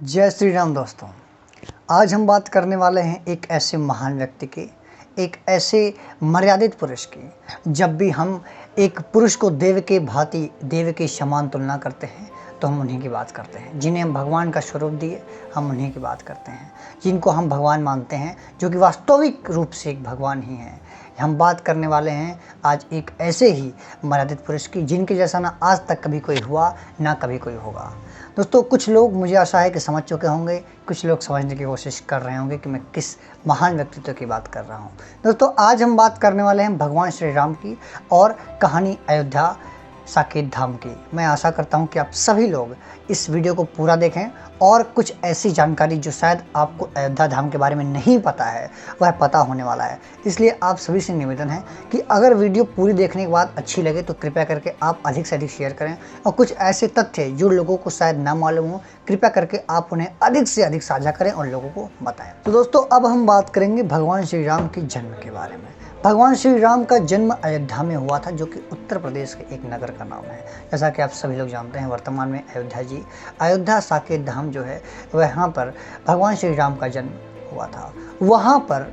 जय श्री राम दोस्तों। आज हम बात करने वाले हैं एक ऐसे महान व्यक्ति की, एक ऐसे मर्यादित पुरुष की। जब भी हम एक पुरुष को देव के भांति, देव के समान तुलना करते हैं तो हम उन्हीं की बात करते हैं। जिन्हें हम भगवान का स्वरूप दिए, हम उन्हीं की बात करते हैं। जिनको हम भगवान मानते हैं, जो कि वास्तविक रूप से एक भगवान ही हैं। हम बात करने वाले हैं आज एक ऐसे ही मर्यादित पुरुष की, जिनके जैसा ना आज तक कभी कोई हुआ, ना कभी कोई होगा। दोस्तों, कुछ लोग, मुझे आशा है कि समझ चुके होंगे, कुछ लोग समझने की कोशिश कर रहे होंगे कि मैं किस महान व्यक्तित्व की बात कर रहा हूँ। दोस्तों, आज हम बात करने वाले हैं भगवान श्री राम की और कहानी अयोध्या साकेत धाम की। मैं आशा करता हूं कि आप सभी लोग इस वीडियो को पूरा देखें और कुछ ऐसी जानकारी जो शायद आपको अयोध्या धाम के बारे में नहीं पता है, वह पता होने वाला है। इसलिए आप सभी से निवेदन है कि अगर वीडियो पूरी देखने के बाद अच्छी लगे तो कृपया करके आप अधिक से अधिक शेयर करें, और कुछ ऐसे तथ्य जो लोगों को शायद ना मालूम हो, कृपया करके आप उन्हें अधिक से अधिक साझा करें और लोगों को बताएं। तो दोस्तों, अब हम बात करेंगे भगवान श्री राम के जन्म के बारे में। भगवान श्री राम का जन्म अयोध्या में हुआ था, जो कि उत्तर प्रदेश के एक नगर का नाम है। जैसा कि आप सभी लोग जानते हैं, वर्तमान में अयोध्या साकेत धाम जो है, वहाँ पर भगवान श्री राम का जन्म हुआ था। वहाँ पर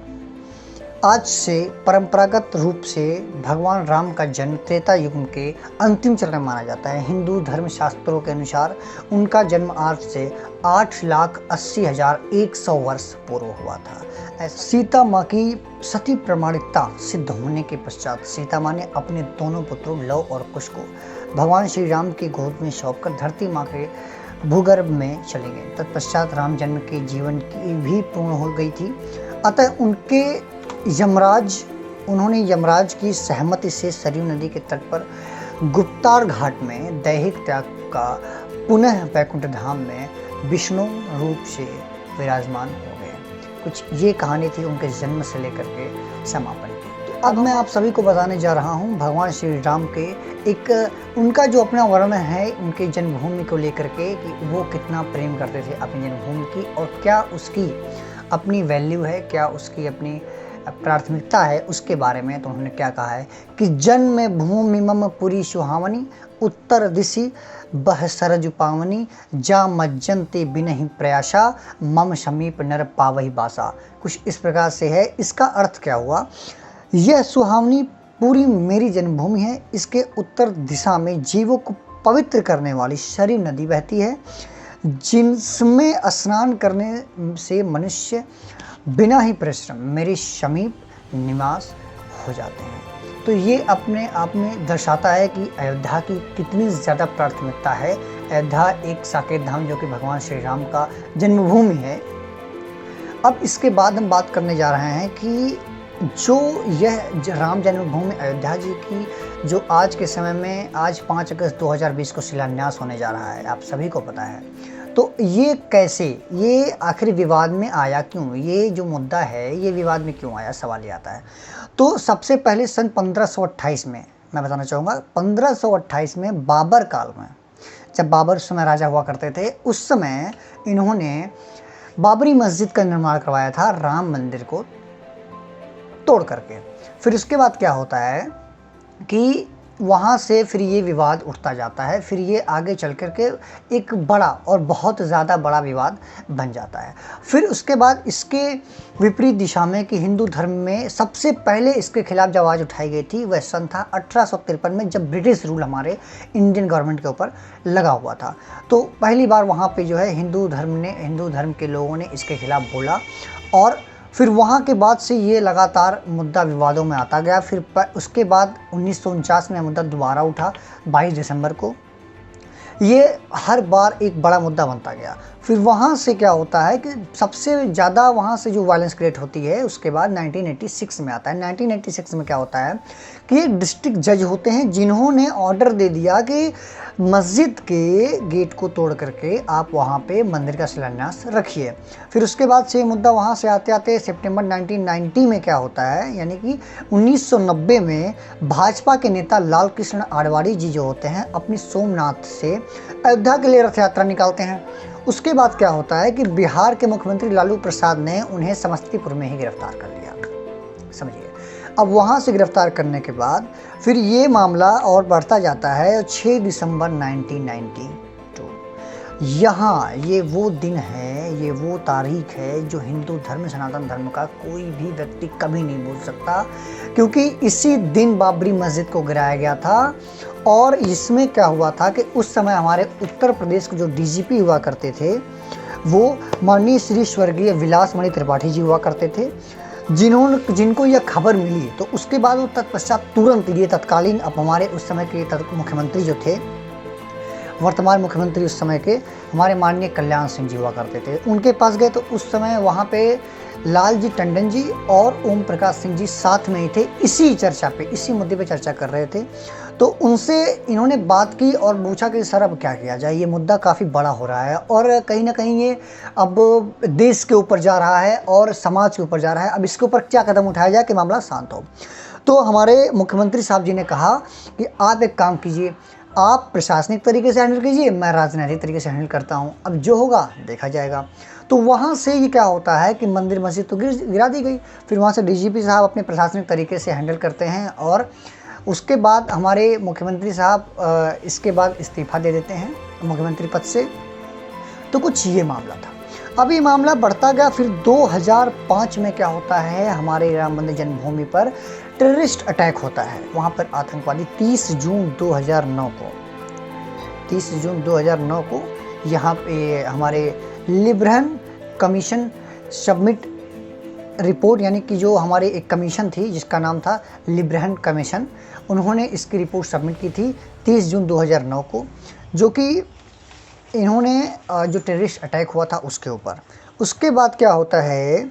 आज से परंपरागत रूप से भगवान राम का जन्म त्रेता युग के अंतिम चरण में माना जाता है। हिंदू धर्म शास्त्रों के अनुसार उनका जन्म आज से 8,80,100 वर्ष पूर्व हुआ था। सीता माँ की सती प्रमाणिकता सिद्ध होने के पश्चात सीता माँ ने अपने दोनों पुत्रों लव और कुश को भगवान श्री राम की गोद में सौंपकर धरती माँ के भूगर्भ में चले गए। तत्पश्चात राम जन्म के जीवन की भी पूर्ण हो गई थी। अतः उन्होंने यमराज की सहमति से सरयू नदी के तट पर गुप्तार घाट में दैहिक त्याग का पुनः वैकुंठ धाम में विष्णु रूप से विराजमान हो गए। कुछ ये कहानी थी उनके जन्म से लेकर के समापन की। तो अब मैं आप सभी को बताने जा रहा हूँ भगवान श्री राम के एक उनका जो अपना वर्णन है उनके जन्मभूमि को लेकर के, कि वो कितना प्रेम करते थे अपनी जन्मभूमि की, और क्या उसकी अपनी वैल्यू है, क्या उसकी अपनी प्राथमिकता है, उसके बारे में। तो उन्होंने क्या कहा है कि जन्म भूमि मम पुरी सुहावनी, उत्तर दिशि बह सरज पावनी, जा मज्जनते बिनहि प्रयासा, मम समीप नर पावही बासा। कुछ इस प्रकार से है। इसका अर्थ क्या हुआ? यह सुहावनी पूरी मेरी जन्मभूमि है। इसके उत्तर दिशा में जीवों को पवित्र करने वाली सरयू नदी बहती है, जिसमें स्नान करने से मनुष्य बिना ही परिश्रम मेरे समीप निवास हो जाते हैं। तो ये अपने आप में दर्शाता है कि अयोध्या की कितनी ज़्यादा प्राथमिकता है। अयोध्या एक साकेत धाम जो कि भगवान श्री राम का जन्मभूमि है। अब इसके बाद हम बात करने जा रहे हैं कि जो यह राम जन्मभूमि अयोध्या जी की, जो आज के समय में आज 5 अगस्त 2020 को शिलान्यास होने जा रहा है, आप सभी को पता है। तो ये कैसे, ये आखिर विवाद में आया क्यों? ये जो मुद्दा है ये विवाद में क्यों आया, सवाल ये आता है। तो सबसे पहले सन 1528 में मैं बताना चाहूँगा, 1528 में बाबर काल में, जब बाबर उस समय राजा हुआ करते थे, उस समय इन्होंने बाबरी मस्जिद का निर्माण करवाया था राम मंदिर को तोड़ करके। फिर उसके बाद क्या होता है कि वहाँ से फिर ये विवाद उठता जाता है। फिर ये आगे चल कर के एक बड़ा और बहुत ज़्यादा बड़ा विवाद बन जाता है। फिर उसके बाद इसके विपरीत दिशा में कि हिंदू धर्म में सबसे पहले इसके खिलाफ जब आवाज़ उठाई गई थी, वह सन था 1853 में, जब ब्रिटिश रूल हमारे इंडियन गवर्नमेंट के ऊपर लगा हुआ था। तो पहली बार वहाँ पर जो है हिंदू धर्म के लोगों ने इसके खिलाफ बोला, और फिर वहाँ के बाद से ये लगातार मुद्दा विवादों में आता गया। फिर उसके बाद 1949 में मुद्दा दोबारा उठा 22 दिसंबर को। ये हर बार एक बड़ा मुद्दा बनता गया। फिर वहाँ से क्या होता है कि सबसे ज़्यादा वहाँ से जो वायलेंस क्रिएट होती है, उसके बाद 1986 में आता है। 1986 में क्या होता है कि एक डिस्ट्रिक्ट जज होते हैं, जिन्होंने ऑर्डर दे दिया कि मस्जिद के गेट को तोड़ करके आप वहाँ पे मंदिर का शिलान्यास रखिए। फिर उसके बाद से मुद्दा वहाँ से आते आते सितंबर 1990 में क्या होता है, यानी कि 1990 में भाजपा के नेता लाल कृष्ण आडवाणी जी जो होते हैं, अपनी सोमनाथ से अयोध्या के लिए रथ यात्रा निकालते हैं। उसके बाद क्या होता है कि बिहार के मुख्यमंत्री लालू प्रसाद ने उन्हें समस्तीपुर में ही गिरफ्तार कर लिया, समझिए। अब वहाँ से गिरफ्तार करने के बाद फिर ये मामला और बढ़ता जाता है। 6 दिसंबर 1992 यहाँ ये वो दिन है, ये वो तारीख है जो हिंदू धर्म, सनातन धर्म का कोई भी व्यक्ति कभी नहीं भूल सकता, क्योंकि इसी दिन बाबरी मस्जिद को गिराया गया था। और इसमें क्या हुआ था कि उस समय हमारे उत्तर प्रदेश के जो डीजीपी हुआ करते थे वो माननीय श्री स्वर्गीय विलासमणि त्रिपाठी जी हुआ करते थे, जिनको यह खबर मिली तो उसके बाद वो तत्पश्चात तुरंत ये तत्कालीन अब हमारे उस समय के मुख्यमंत्री जो थे, वर्तमान मुख्यमंत्री उस समय के हमारे माननीय कल्याण सिंह जी हुआ करते थे, उनके पास गए। तो उस समय वहाँ पे लालजी टंडन जी और ओम प्रकाश सिंह जी साथ में ही थे, इसी चर्चा पे, इसी मुद्दे पे चर्चा कर रहे थे। तो उनसे इन्होंने बात की और पूछा कि सर अब क्या किया जाए, ये मुद्दा काफ़ी बड़ा हो रहा है और कहीं ना कहीं ये अब देश के ऊपर जा रहा है और समाज के ऊपर जा रहा है, अब इसके ऊपर क्या कदम उठाया जाए कि मामला शांत हो। तो हमारे मुख्यमंत्री साहब जी ने कहा कि आप एक काम कीजिए, आप प्रशासनिक तरीके से हैंडल कीजिए, मैं राजनीतिक तरीके से हैंडल करता हूँ, अब जो होगा देखा जाएगा। तो वहाँ से ये क्या होता है कि मंदिर मस्जिद तो गिरा दी गई, फिर वहाँ से डीजीपी साहब अपने प्रशासनिक तरीके से हैंडल करते हैं और उसके बाद हमारे मुख्यमंत्री साहब इसके बाद इस्तीफ़ा दे देते हैं मुख्यमंत्री पद से। तो कुछ ये मामला था। अब ये मामला बढ़ता गया, फिर 2005 में क्या होता है, हमारे राम मंदिर जन्मभूमि पर टेररिस्ट अटैक होता है। वहाँ पर आतंकवादी 30 जून 2009 को यहाँ पे हमारे लिब्रहन कमीशन सबमिट रिपोर्ट, यानी कि जो हमारे एक कमीशन थी जिसका नाम था लिब्रहन कमीशन, उन्होंने इसकी रिपोर्ट सबमिट की थी 30 जून 2009 को, जो कि इन्होंने जो टेररिस्ट अटैक हुआ था उसके ऊपर। उसके बाद क्या होता है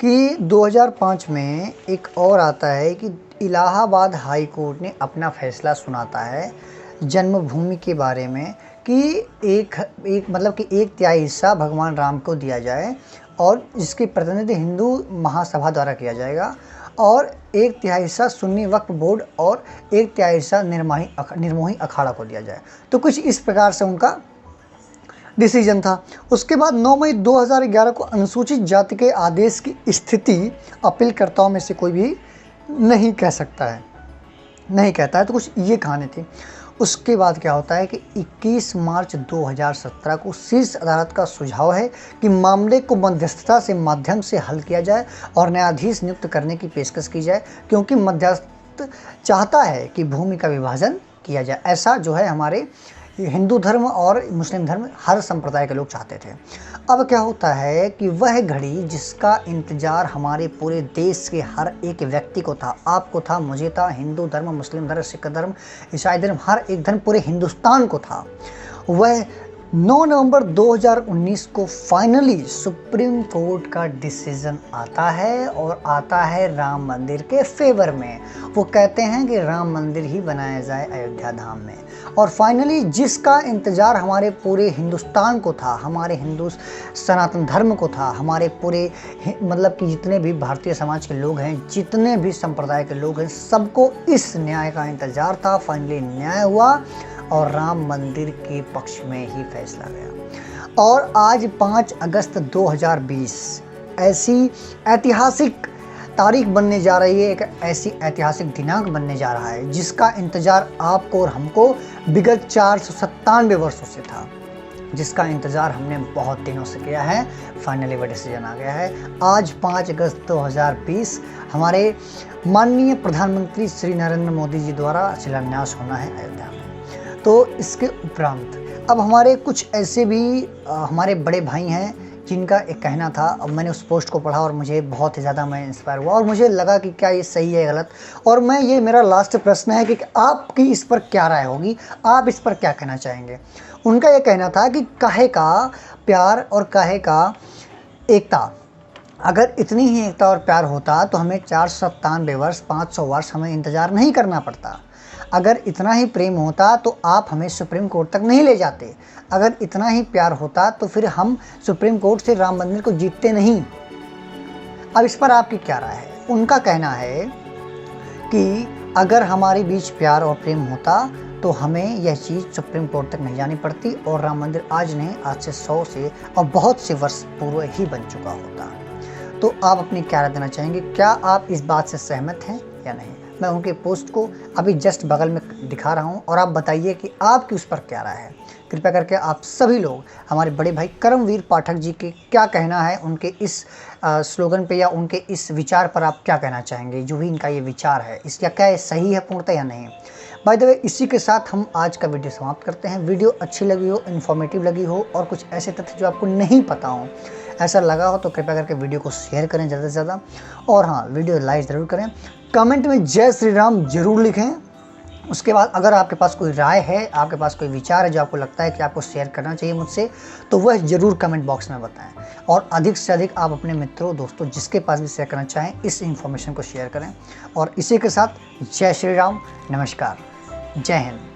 कि 2005 में एक और आता है कि इलाहाबाद हाई कोर्ट ने अपना फैसला सुनाता है जन्मभूमि के बारे में कि एक मतलब कि 1/3 हिस्सा भगवान राम को दिया जाए और जिसकी प्रतिनिधि हिंदू महासभा द्वारा किया जाएगा, और 1/3 हिस्सा सुन्नी वक्फ बोर्ड और 1/3 हिस्सा निर्मोही अखाड़ा को दिया जाए। तो कुछ इस प्रकार से उनका डिसीजन था। उसके बाद 9 मई 2011 को अनुसूचित जाति के आदेश की स्थिति अपीलकर्ताओं में से कोई भी नहीं कहता है। तो कुछ ये कहानी थी। उसके बाद क्या होता है कि 21 मार्च 2017 को शीर्ष अदालत का सुझाव है कि मामले को मध्यस्थता से माध्यम से हल किया जाए और न्यायाधीश नियुक्त करने की पेशकश की जाए, क्योंकि मध्यस्थ चाहता है कि भूमि का विभाजन किया जाए। ऐसा जो है हमारे हिंदू धर्म और मुस्लिम धर्म हर संप्रदाय के लोग चाहते थे। अब क्या होता है कि वह घड़ी जिसका इंतज़ार हमारे पूरे देश के हर एक व्यक्ति को था, आपको था, मुझे था, हिंदू धर्म, मुस्लिम धर्म, सिख धर्म, ईसाई धर्म, हर एक धर्म पूरे हिंदुस्तान को था, वह 9 नवंबर 2019 को फाइनली सुप्रीम कोर्ट का डिसीजन आता है और आता है राम मंदिर के फेवर में। वो कहते हैं कि राम मंदिर ही बनाया जाए अयोध्या धाम में। और फाइनली जिसका इंतज़ार हमारे पूरे हिंदुस्तान को था, हमारे हिंदू सनातन धर्म को था, हमारे पूरे मतलब कि जितने भी भारतीय समाज के लोग हैं, जितने भी संप्रदाय के लोग हैं, सबको इस न्याय का इंतज़ार था। फाइनली न्याय हुआ और राम मंदिर के पक्ष में ही फैसला गया। और आज 5 अगस्त 2020 ऐसी ऐतिहासिक तारीख बनने जा रही है, एक ऐसी ऐतिहासिक दिनांक बनने जा रहा है जिसका इंतज़ार आपको और हमको विगत 497 वर्षों से था, जिसका इंतज़ार हमने बहुत दिनों से किया है। फाइनली वह डिसीजन आ गया है। आज 5 अगस्त 2020 हमारे माननीय प्रधानमंत्री श्री नरेंद्र मोदी जी द्वारा शिलान्यास होना है अयोध्या में। तो इसके उपरांत अब हमारे कुछ ऐसे भी हमारे बड़े भाई हैं जिनका एक कहना था। अब मैंने उस पोस्ट को पढ़ा और मुझे बहुत ही ज़्यादा मैं इंस्पायर हुआ और मुझे लगा कि क्या ये सही है गलत। और मैं ये मेरा लास्ट प्रश्न है कि आपकी इस पर क्या राय होगी, आप इस पर क्या कहना चाहेंगे। उनका ये कहना था कि काहे का प्यार और काहे का एकता, अगर इतनी ही एकता और प्यार होता तो हमें 497 वर्ष 500 वर्ष हमें इंतज़ार नहीं करना पड़ता। अगर इतना ही प्रेम होता तो आप हमें सुप्रीम कोर्ट तक नहीं ले जाते। अगर इतना ही प्यार होता तो फिर हम सुप्रीम कोर्ट से राम मंदिर को जीतते नहीं। अब इस पर आपकी क्या राय है। उनका कहना है कि अगर हमारे बीच प्यार और प्रेम होता तो हमें यह चीज़ सुप्रीम कोर्ट तक नहीं जानी पड़ती और राम मंदिर आज नहीं, आज से 100 से और बहुत से वर्ष पूर्व ही बन चुका होता। तो आप अपनी क्या राय देना चाहेंगे, क्या आप इस बात से सहमत हैं या नहीं। मैं उनके पोस्ट को अभी जस्ट बगल में दिखा रहा हूं और आप बताइए कि आपकी उस पर क्या राय है। कृपया करके आप सभी लोग हमारे बड़े भाई कर्मवीर पाठक जी के क्या कहना है, उनके इस स्लोगन पे या उनके इस विचार पर आप क्या कहना चाहेंगे। जो भी इनका ये विचार है इसका क्या सही है पूर्णतः या नहीं। बाय द वे, इसी के साथ हम आज का वीडियो समाप्त करते हैं। वीडियो अच्छी लगी हो, इन्फॉर्मेटिव लगी हो और कुछ ऐसे तथ्य जो आपको नहीं पता हो ऐसा लगा हो तो कृपया करके वीडियो को शेयर करें ज़्यादा से ज़्यादा, और हाँ, वीडियो लाइक ज़रूर करें। कमेंट में जय श्री राम जरूर लिखें। उसके बाद अगर आपके पास कोई राय है, आपके पास कोई विचार है जो आपको लगता है कि आपको शेयर करना चाहिए मुझसे, तो वह ज़रूर कमेंट बॉक्स में बताएं। और अधिक से अधिक आप अपने मित्रों, दोस्तों, जिसके पास भी शेयर करना चाहें, इस इन्फॉर्मेशन को शेयर करें। और इसी के साथ जय श्री राम, नमस्कार, जय हिंद।